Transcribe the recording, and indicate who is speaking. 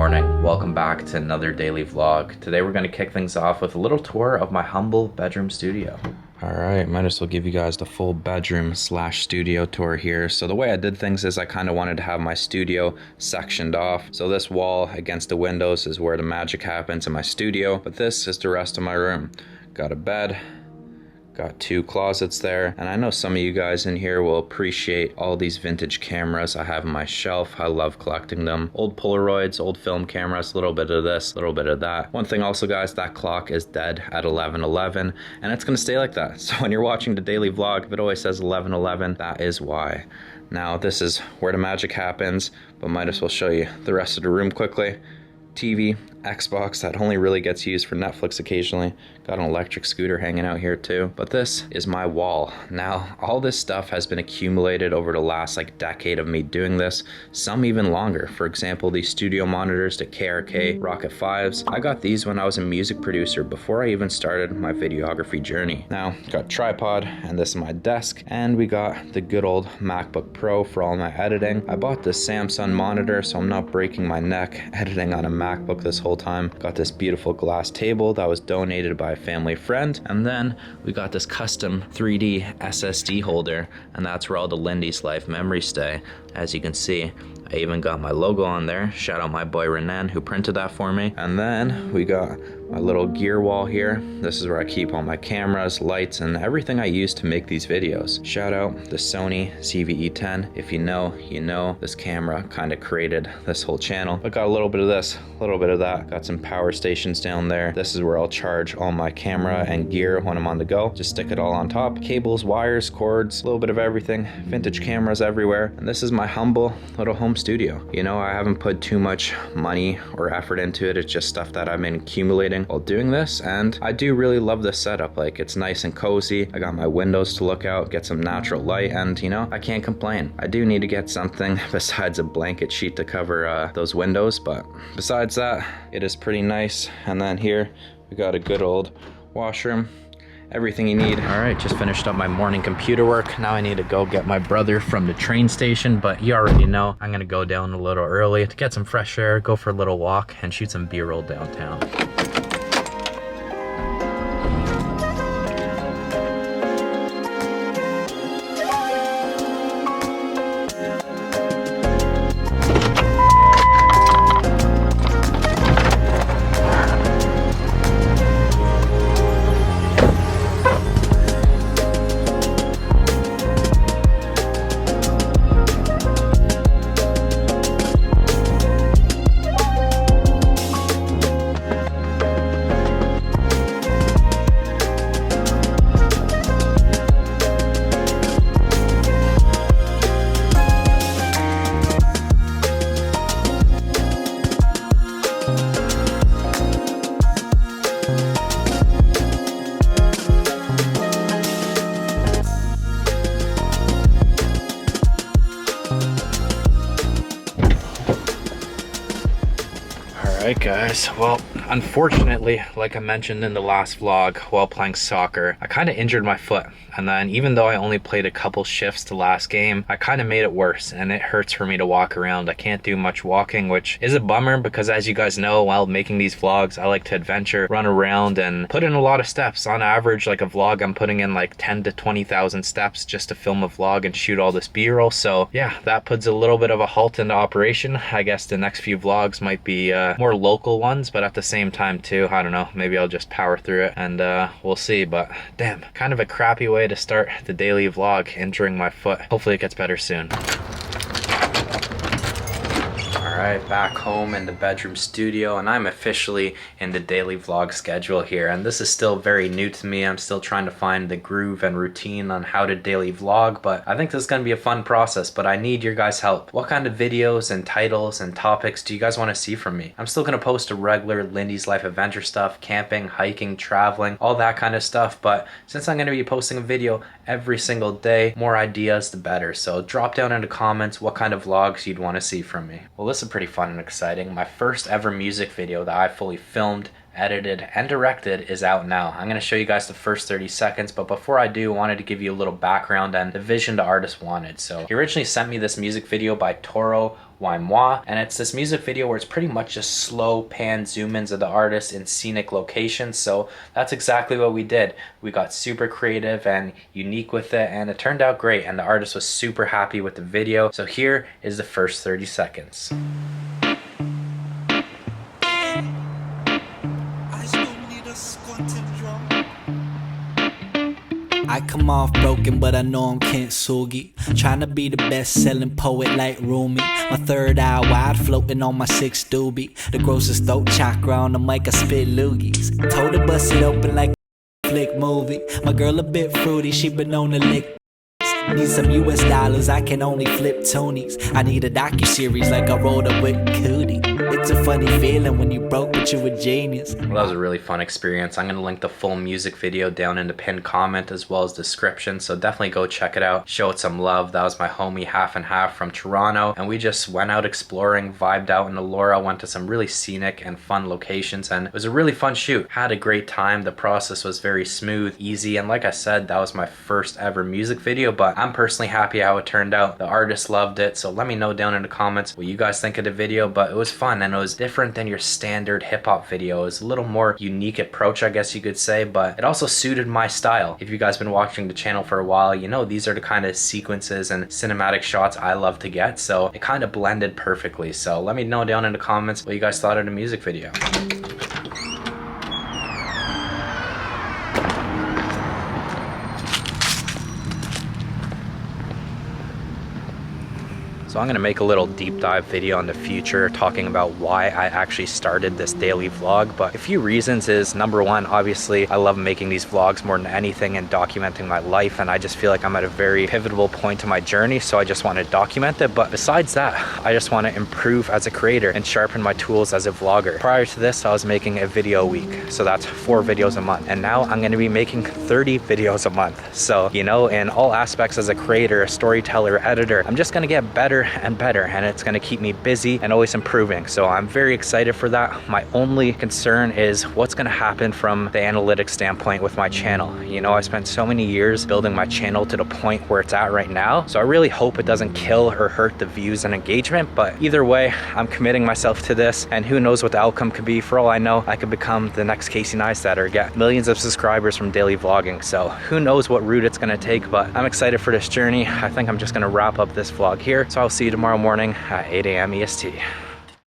Speaker 1: morning. Welcome back to another daily vlog. Today we're going to kick things off with a little tour of my humble bedroom studio. Alright, might as well give you guys the full bedroom slash studio tour here. So the way I did things is I kind of wanted to have my studio sectioned off. So this wall against the windows is where the magic happens in my studio, but this is the rest of my room. Got a bed. Got two closets there, and I know some of you guys in here will appreciate all these vintage cameras I have on my shelf. I love collecting them. Old Polaroids, old film cameras, a little bit of this, a little bit of that. One thing also, guys, that clock is dead at 11:11, and it's gonna stay like that. So when you're watching the daily vlog, if it always says 11:11, that is why. Now this is where the magic happens, but might as well show you the rest of the room quickly. TV, Xbox, that only really gets used for Netflix occasionally. Got an electric scooter hanging out here too. But this is my wall. Now, all this stuff has been accumulated over the last decade of me doing this, some even longer. For example, these studio monitors, the KRK Rocket 5s. I got these when I was a music producer before I even started my videography journey. Now, got tripod, and this is my desk, and we got the good old MacBook Pro for all my editing. I bought this Samsung monitor, so I'm not breaking my neck editing on a MacBook this whole time. Got this beautiful glass table that was donated by a family friend, and then we got this custom 3D SSD holder, and that's where all the Lindy's life memories stay. As you can see, I even got my logo on there. Shout out my boy Renan who printed that for me. And then we got my little gear wall here. This is where I keep all my cameras, lights, and everything I use to make these videos. Shout out the Sony ZV-E10. If you know, you know. This camera kind of created this whole channel. I got a little bit of this, a little bit of that. Got some power stations down there. This is where I'll charge all my camera and gear when I'm on the go. Just stick it all on top. Cables, wires, cords, a little bit of everything. Vintage cameras everywhere. And this is my humble little home studio. You know, I haven't put too much money or effort into it. It's just stuff that I've been accumulating while doing this, and I do really love this setup. Like, it's nice and cozy. I got my windows to look out, get some natural light, and you know, I can't complain. I do need to get something besides a blanket sheet to cover those windows, but besides that, it is pretty nice. And then here we got a good old washroom. Everything you need. All right, just finished up my morning computer work. Now I need to go get my brother from the train station, but you already know I'm gonna go down a little early to get some fresh air, go for a little walk, and shoot some B-roll downtown. Alright guys, well, unfortunately, like I mentioned in the last vlog, while playing soccer, I kind of injured my foot. And then even though I only played a couple shifts the last game, I kind of made it worse, and it hurts for me to walk around. I can't do much walking, which is a bummer because, as you guys know, while making these vlogs, I like to adventure, run around, and put in a lot of steps. On average, like a vlog, I'm putting in like 10 to 20,000 steps just to film a vlog and shoot all this B-roll. So yeah, that puts a little bit of a halt into operation. I guess the next few vlogs might be more local ones, but at the same time too, I don't know, maybe I'll just power through it, and we'll see. But damn, kind of a crappy way to start the daily vlog, injuring my foot. Hopefully it gets better soon. Alright, back home in the bedroom studio, and I'm officially in the daily vlog schedule here, and this is still very new to me. I'm still trying to find the groove and routine on how to daily vlog, but I think this is going to be a fun process, but I need your guys' help. What kind of videos and titles and topics do you guys want to see from me? I'm still going to post a regular Lindy's Life adventure stuff, camping, hiking, traveling, all that kind of stuff, but since I'm going to be posting a video every single day, more ideas the better. So drop down in the comments what kind of vlogs you'd want to see from me. Well, this is pretty fun and exciting. My first ever music video that I fully filmed, edited, and directed is out now. I'm going to show you guys the first 30 seconds, but before I do, I wanted to give you a little background and the vision the artist wanted. So he originally sent me this music video by Toro Why Moi. And it's this music video where it's pretty much just slow pan zoom ins of the artist in scenic locations. So that's exactly what we did. We got super creative and unique with it, and it turned out great, and the artist was super happy with the video. So here is the first 30 seconds.
Speaker 2: I come off broken, but I know I'm Kintsugi. Trying to be the best-selling poet like Rumi. My third eye wide, floating on my sixth doobie. The grossest throat chakra on the mic, I spit loogies. Told her bust it open like a flick movie. My girl a bit fruity, she been on the lick. Need some US dollars, I can only flip toonies. I need a docu-series like I rolled up with Cootie. It's a funny feeling when you broke but you a genius.
Speaker 1: Well, that was a really fun experience. I'm going to link the full music video down in the pinned comment as well as description, so definitely go check it out. Show it some love. That was my homie Half and Half from Toronto, and we just went out exploring, vibed out in Elora, went to some really scenic and fun locations, and it was a really fun shoot. Had a great time. The process was very smooth, easy, and like I said, that was my first ever music video, but I'm personally happy how it turned out. The artist loved it, so let me know down in the comments what you guys think of the video, but it was fun and it was different than your standard hip-hop video. It was a little more unique approach, I guess you could say, but it also suited my style. If you guys been watching the channel for a while, you know these are the kind of sequences and cinematic shots I love to get, so it kind of blended perfectly. So let me know down in the comments what you guys thought of the music video. So I'm gonna make a little deep dive video in the future talking about why I actually started this daily vlog, but a few reasons is, number one, obviously I love making these vlogs more than anything and documenting my life, and I just feel like I'm at a very pivotal point in my journey, so I just want to document it. But besides that, I just want to improve as a creator and sharpen my tools as a vlogger. Prior to this, I was making a video a week, so that's 4 videos a month, and now I'm going to be making 30 videos a month. So, you know, in all aspects as a creator, a storyteller, editor, I'm just going to get better and better, and it's going to keep me busy and always improving. So I'm very excited for that. My only concern is what's going to happen from the analytics standpoint with my channel. You know, I spent so many years building my channel to the point where it's at right now, so I really hope it doesn't kill or hurt the views and engagement. But either way, I'm committing myself to this, and who knows what the outcome could be. For all I know, I could become the next Casey Neistat or get millions of subscribers from daily vlogging. So who knows what route it's going to take, but I'm excited for this journey. I think I'm just going to wrap up this vlog here, so I'll see you tomorrow morning at 8 a.m. EST.